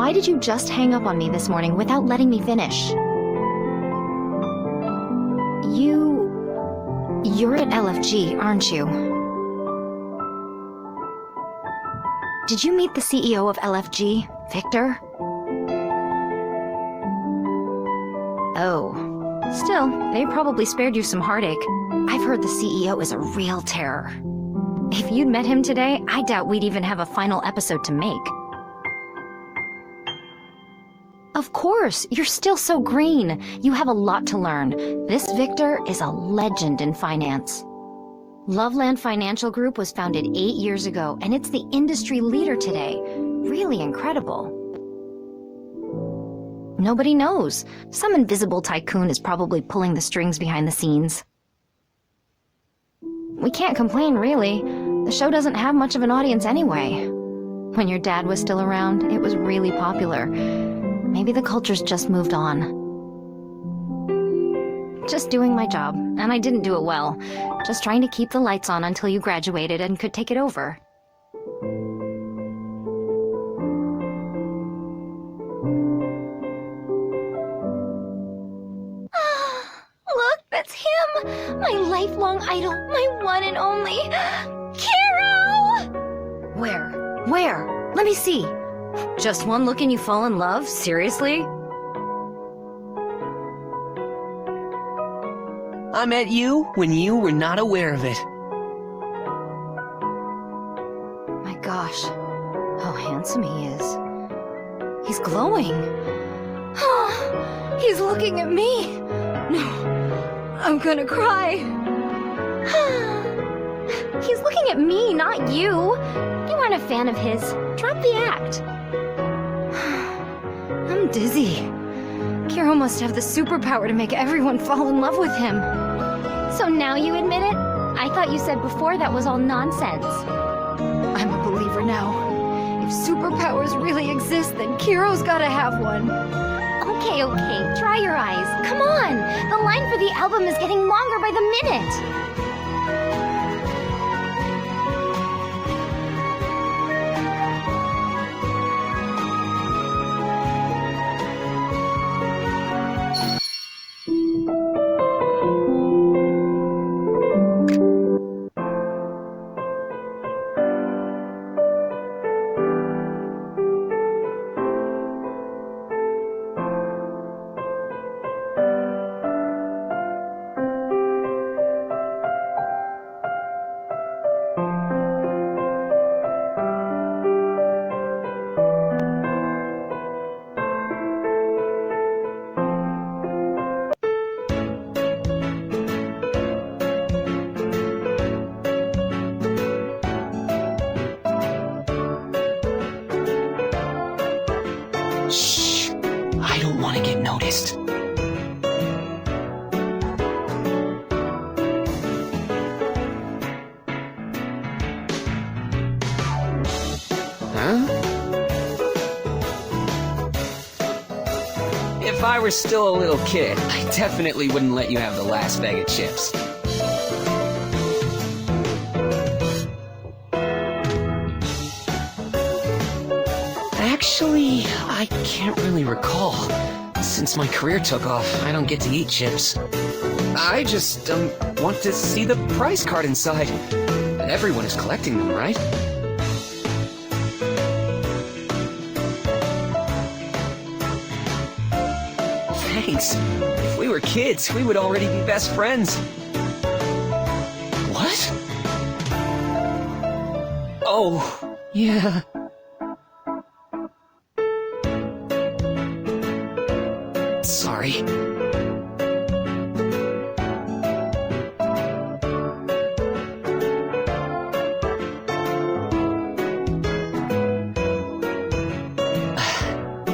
why did you just hang up on me this morning without letting me finish? You're at LFG, aren't you? Did you meet the CEO of LFG, Victor? Oh. Still, they probably spared you some heartache. I've heard the CEO is a real terror. If you'd met him today, I doubt we'd even have a final episode to make. Of course, you're still so green. You have a lot to learn. This Victor is a legend in finance. Loveland Financial Group was founded 8 years ago, and it's the industry leader today. Really incredible. Nobody knows. Some invisible tycoon is probably pulling the strings behind the scenes. We can't complain, really. The show doesn't have much of an audience anyway. When your dad was still around, it was really popular. Maybe the culture's just moved on. Just doing my job, and I didn't do it well. Just trying to keep the lights on until you graduated and could take it over. Look, that's him! My lifelong idol, my one and only... Kiro! Where? Let me see. Just one look and you fall in love? Seriously? I met you when you were not aware of it. My gosh, how handsome he is. He's glowing. He's looking at me. No, I'm gonna cry. He's looking at me, not you. You aren't a fan of his. Drop the act. I'm dizzy. Kiro must have the superpower to make everyone fall in love with him. So now you admit it? I thought you said before that was all nonsense. I'm a believer now. If superpowers really exist, then Kiro's gotta have one. Okay, dry your eyes. Come on! The line for the album is getting longer by the minute! Shh! I don't want to get noticed. Huh? If I were still a little kid, I definitely wouldn't let you have the last bag of chips. Actually, I can't really recall. Since my career took off, I don't get to eat chips. I just, want to see the prize card inside. Everyone is collecting them, right? Thanks. If we were kids, we would already be best friends. What? Oh, yeah. Sorry.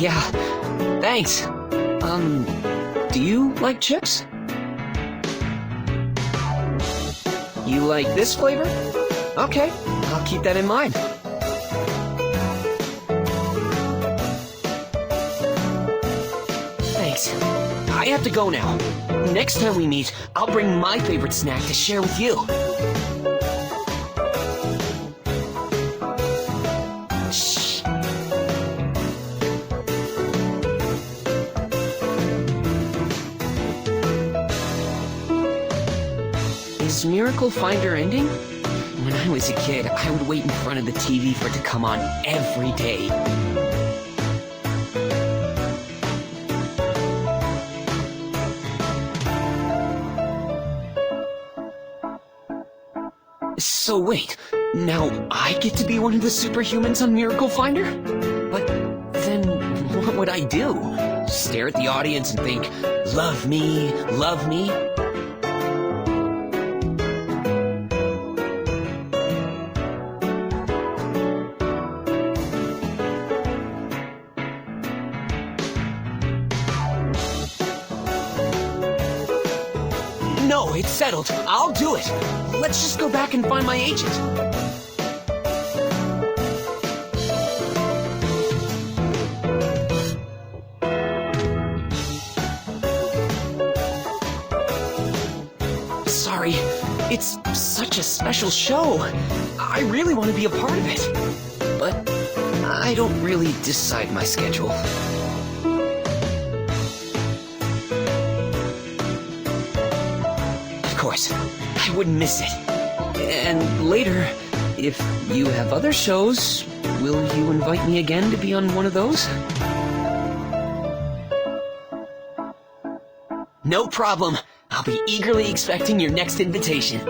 Yeah, thanks. Do you like chips? You like this flavor? Okay, I'll keep that in mind. Thanks. I have to go now. Next time we meet, I'll bring my favorite snack to share with you. Shh. Miracle Finder ending? When I was a kid, I would wait in front of the TV for it to come on every day. So wait, now I get to be one of the superhumans on Miracle Finder? But then what would I do? Stare at the audience and think, love me, love me? No, it's settled. I'll do it. Let's just go back and find my agent. Sorry, it's such a special show. I really want to be a part of it. But I don't really decide my schedule. Of course, I wouldn't miss it. And later, if you have other shows, will you invite me again to be on one of those? No problem. I'll be eagerly expecting your next invitation.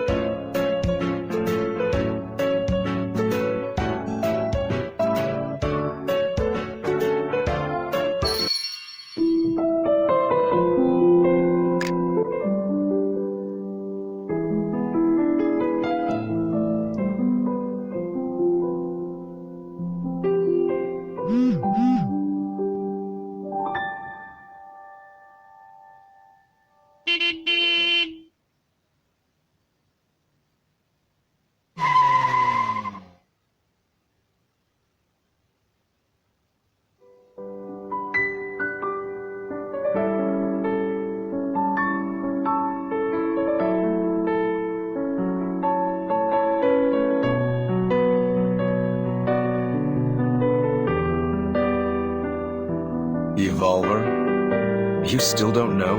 Evolver? You still don't know?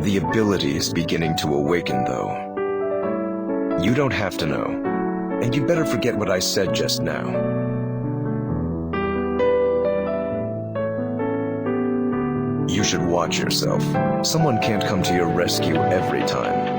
The ability is beginning to awaken, though. You don't have to know. And you better forget what I said just now. You should watch yourself. Someone can't come to your rescue every time.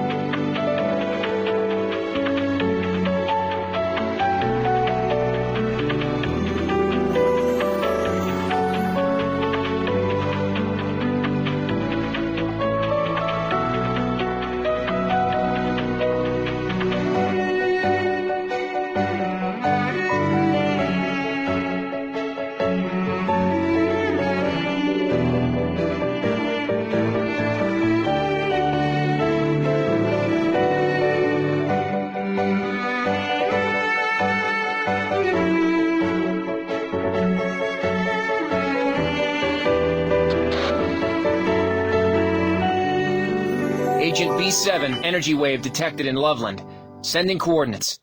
Agent B7, energy wave detected in Loveland. Sending coordinates.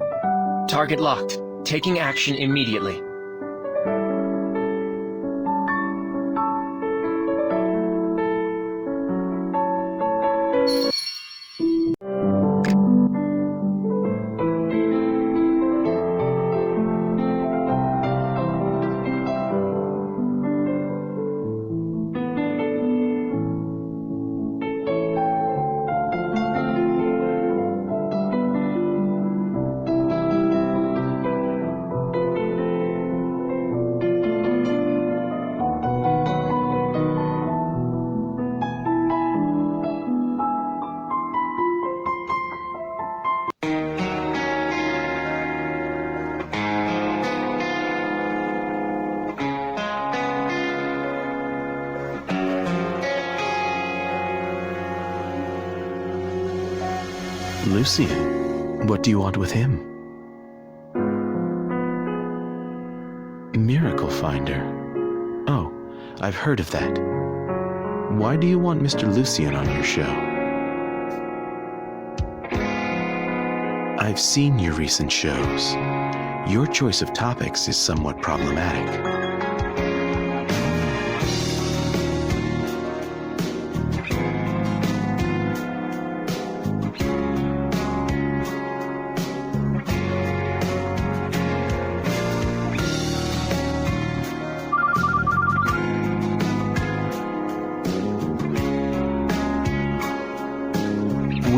Target locked. Taking action immediately. Lucien, what do you want with him? Miracle Finder. Oh, I've heard of that. Why do you want Mr. Lucien on your show? I've seen your recent shows. Your choice of topics is somewhat problematic.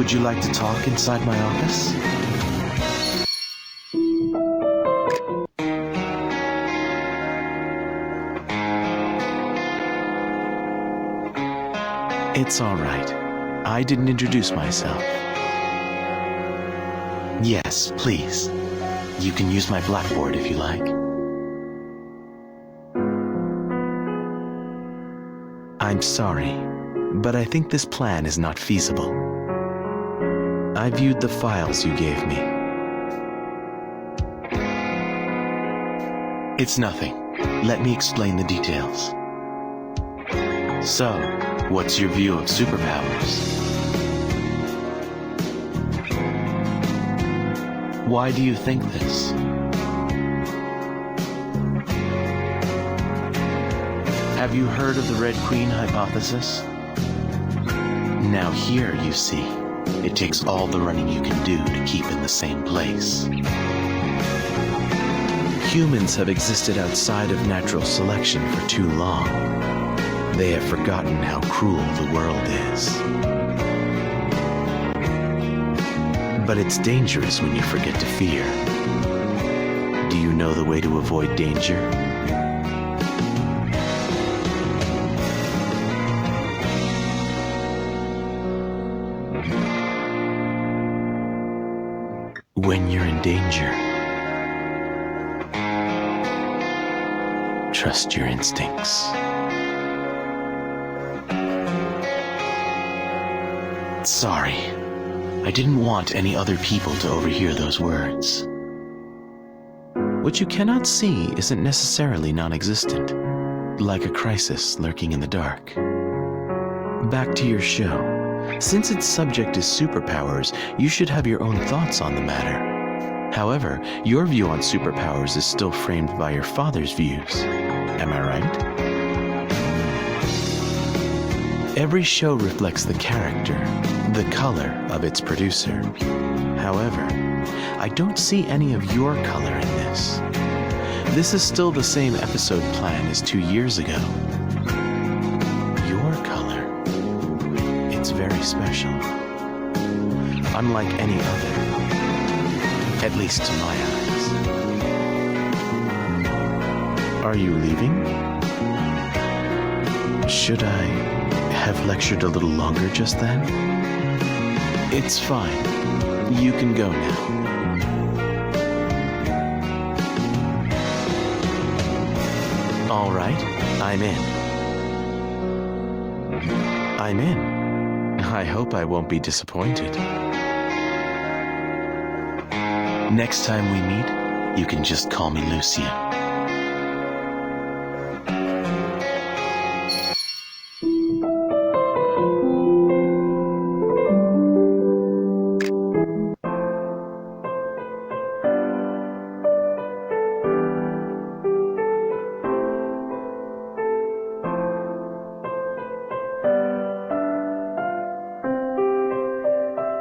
Would you like to talk inside my office? It's all right. I didn't introduce myself. Yes, please. You can use my blackboard if you like. I'm sorry, but I think this plan is not feasible. I viewed the files you gave me. It's nothing. Let me explain the details. So, what's your view of superpowers? Why do you think this? Have you heard of the Red Queen hypothesis? Now here, you see, it takes all the running you can do to keep in the same place. Humans have existed outside of natural selection for too long. They have forgotten how cruel the world is. But it's dangerous when you forget to fear. Do you know the way to avoid danger? When you're in danger, trust your instincts. Sorry, I didn't want any other people to overhear those words. What you cannot see isn't necessarily non-existent, like a crisis lurking in the dark. Back to your show. Since its subject is superpowers, you should have your own thoughts on the matter. However, your view on superpowers is still framed by your father's views. Am I right? Every show reflects the character, the color of its producer. However, I don't see any of your color in this. This is still the same episode plan as 2 years ago. Your color, it's very special. Unlike any other, at least to my eyes. Are you leaving? Should I have lectured a little longer just then? It's fine. You can go now. All right, I'm in. I'm in. I hope I won't be disappointed. Next time we meet, you can just call me Lucien.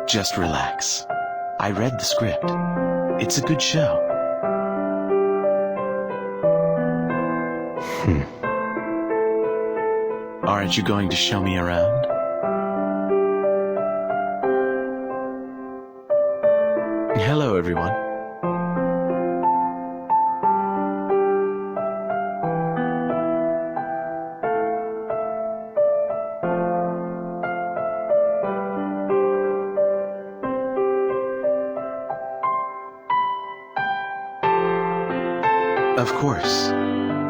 Just relax. I read the script. It's a good show. Aren't you going to show me around? Hello, everyone. Of course.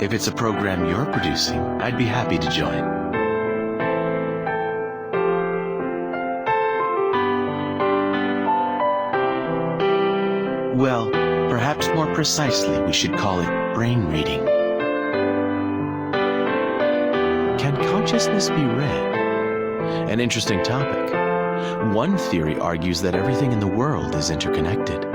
If it's a program you're producing, I'd be happy to join. Well, perhaps more precisely, we should call it brain reading. Can consciousness be read? An interesting topic. One theory argues that everything in the world is interconnected.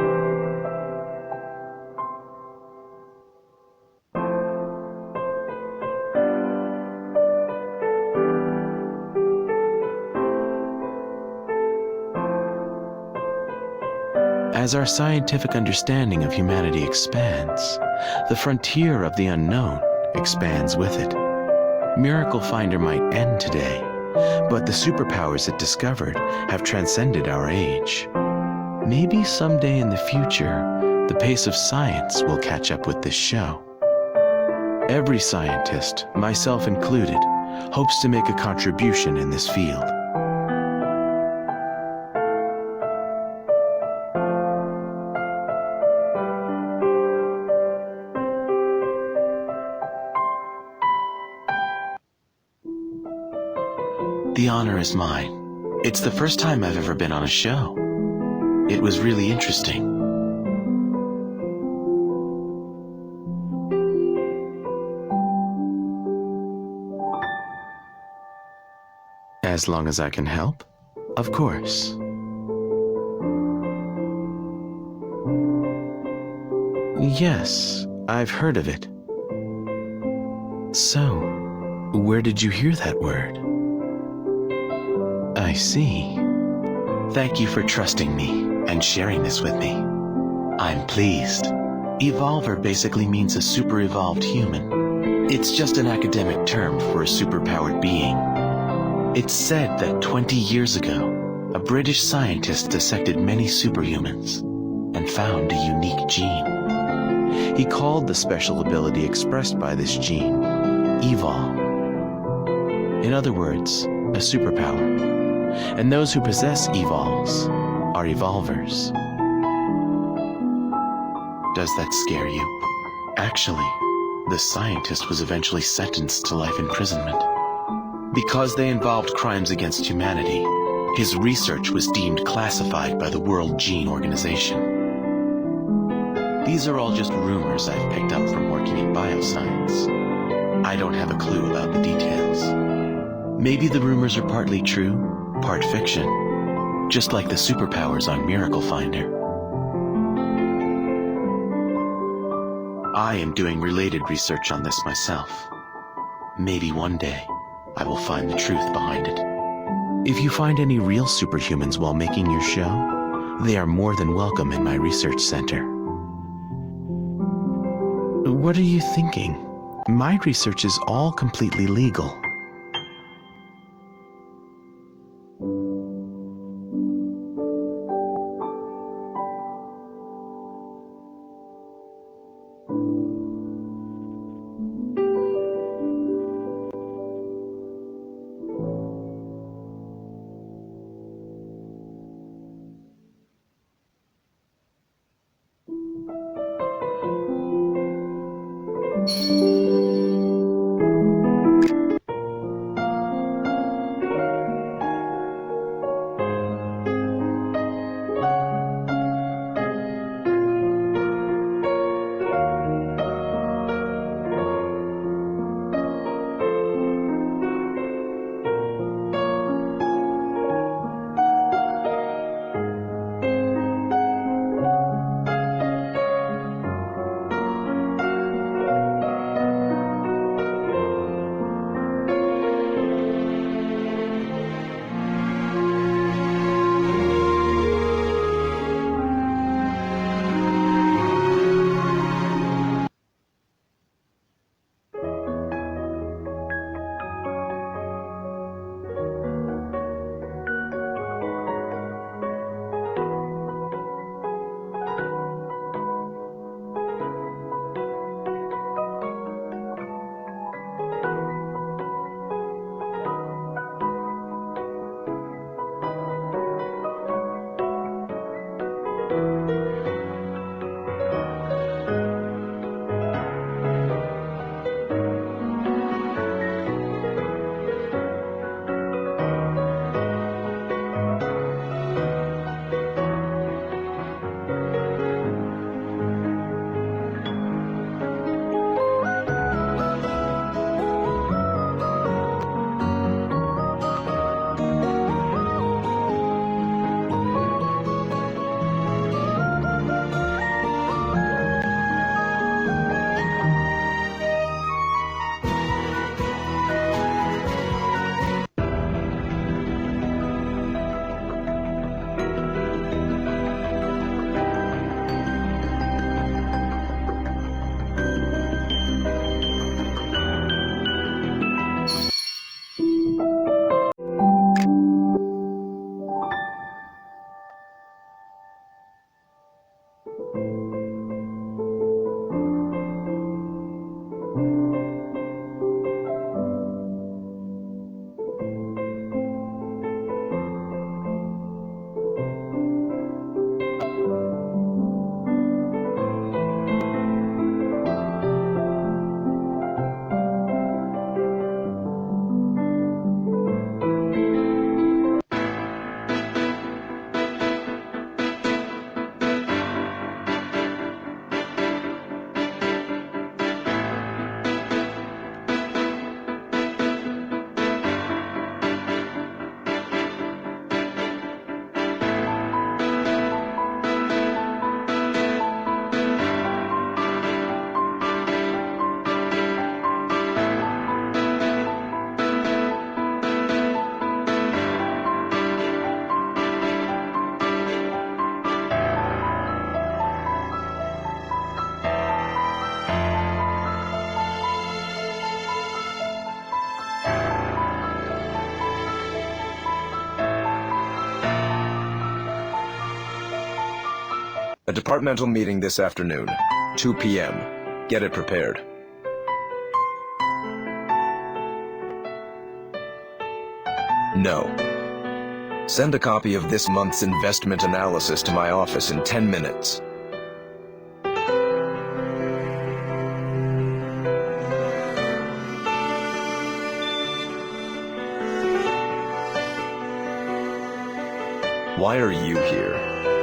As our scientific understanding of humanity expands, the frontier of the unknown expands with it. Miracle Finder might end today, But the superpowers it discovered have transcended our age. Maybe someday in the future, the pace of science will catch up with this show. Every scientist, myself included, hopes to make a contribution in this field. The honor is mine. It's the first time I've ever been on a show. It was really interesting. As long as I can help, of course. Yes, I've heard of it. So, where did you hear that word? I see. Thank you for trusting me and sharing this with me. I'm pleased. Evolver basically means a super-evolved human. It's just an academic term for a superpowered being. It's said that 20 years ago, a British scientist dissected many superhumans and found a unique gene. He called the special ability expressed by this gene Evol. In other words, a superpower. And those who possess evols are evolvers. Does that scare you? Actually, the scientist was eventually sentenced to life imprisonment. Because they involved crimes against humanity, his research was deemed classified by the World Gene Organization. These are all just rumors I've picked up from working in bioscience. I don't have a clue about the details. Maybe the rumors are partly true, part fiction, just like the superpowers on Miracle Finder. I am doing related research on this myself. Maybe one day, I will find the truth behind it. If you find any real superhumans while making your show, they are more than welcome in my research center. What are you thinking? My research is all completely legal. A departmental meeting this afternoon, 2 p.m. Get it prepared. No. Send a copy of this month's investment analysis to my office in 10 minutes. Why are you here?